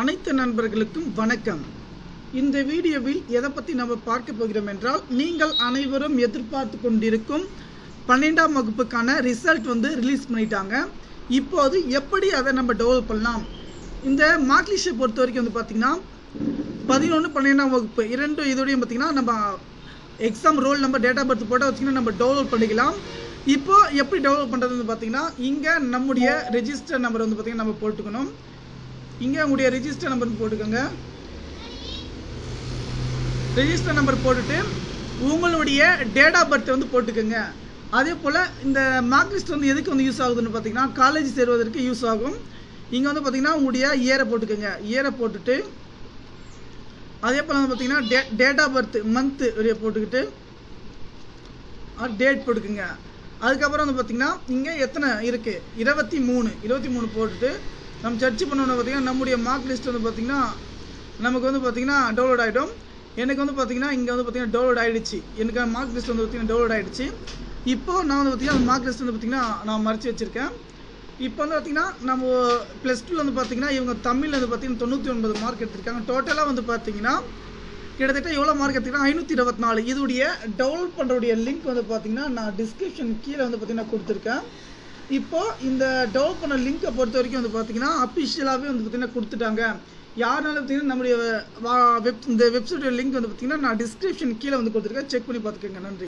அனைத்து நண்பர்களுக்கும் வணக்கம். இந்த வீடியோவில் எதை பற்றி நம்ம பார்க்க போகிறோம் என்றால், நீங்கள் அனைவரும் எதிர்பார்த்து கொண்டிருக்கும் 12ஆம் வகுப்புக்கான ரிசல்ட் ரிலீஸ் பண்ணிட்டாங்க. இப்போது எப்படி அதை நம்ம டெவலப் பண்ணலாம்? இந்த மார்க் லிஸ்ட்டை பொறுத்த வரைக்கும் பார்த்தீங்கன்னா 11 12ஆம் வகுப்பு இரண்டு இதோடையும் பார்த்தீங்கன்னா நம்ம exam roll number date of birth போட்டால் வச்சிங்கன்னா நம்ம டெவலப் பண்ணிக்கலாம். இப்போ எப்படி டெவலப் பண்ணுறதுன்னு பார்த்தீங்கன்னா, இங்கே நம்முடைய ரெஜிஸ்டர் நம்பர் பார்த்தீங்கன்னா நம்ம போட்டுக்கணும். இங்கே உங்களுடைய ரெஜிஸ்டர் நம்பர் போட்டுக்கோங்க. ரெஜிஸ்டர் நம்பர் போட்டுட்டு உங்களுடைய டேட் ஆஃப் பர்த் போட்டுக்கோங்க. அதே போல் இந்த மார்க் லிஸ்ட் எதுக்கு யூஸ் ஆகுதுன்னு பார்த்தீங்கன்னா, காலேஜ் சேருவதற்கு யூஸ் ஆகும். இங்கே பார்த்தீங்கன்னா உங்களுடைய இயரை போட்டுக்கோங்க. இயரை போட்டுட்டு அதே போல் பார்த்தீங்கன்னா டேட் ஆஃப் பர்த் மந்த்து போட்டுக்கிட்டு டேட் போட்டுக்குங்க. அதுக்கப்புறம் பார்த்தீங்கன்னா இங்கே எத்தனை இருக்குது, 23 போட்டுட்டு நம்ம சர்ச் பண்ணோன்னு பார்த்தீங்கன்னா நம்முடைய மார்க் லிஸ்ட் பார்த்தீங்கன்னா நமக்கு பார்த்தீங்கன்னா டவுன்லோட் ஆகிடும். எனக்கு பார்த்தீங்கன்னா இங்கே பார்த்தீங்கன்னா டவுன்லோட் ஆகிடுச்சு. எனக்கு மார்க் லிஸ்ட் பார்த்தீங்கன்னா டவுன்லோட் ஆகிடுச்சு. இப்போது நான் பார்த்தீங்கன்னா அந்த மார்க் லிஸ்ட் பார்த்தீங்கன்னா நான் மறைச்சி வச்சுருக்கேன். இப்போ பார்த்தீங்கன்னா நம்ம +2 பார்த்தீங்கன்னா இவங்க தமிழில் பார்த்தீங்கன்னா 99 மார்க் எடுத்திருக்காங்க. டோட்டலாக பார்த்தீங்கன்னா கிட்டத்தட்ட எவ்வளோ மார்க் எடுத்துக்கிட்டா 524. இதோடைய டவுன்லோட் பண்ணுறவுடைய லிங்க் பார்த்தீங்கன்னா நான் டிஸ்கிரிப்ஷன் கீழே பார்த்தீங்கன்னா கொடுத்துருக்கேன். இப்போது இந்த டவுன்லோட் பண்ண லிங்கை பொறுத்த வரைக்கும் பார்த்தீங்கன்னா அஃபிஷியலாகவே பார்த்தீங்கன்னா கொடுத்துட்டாங்க. யாருனாலும் பார்த்தீங்கன்னா நம்முடைய இந்த வெப்சைட்டோட லிங்க் பார்த்தீங்கன்னா நான் டிஸ்கிரிப்ஷன் கீழே கொடுத்துருக்கேன். செக் பண்ணி பார்த்துக்கோங்க. நன்றி.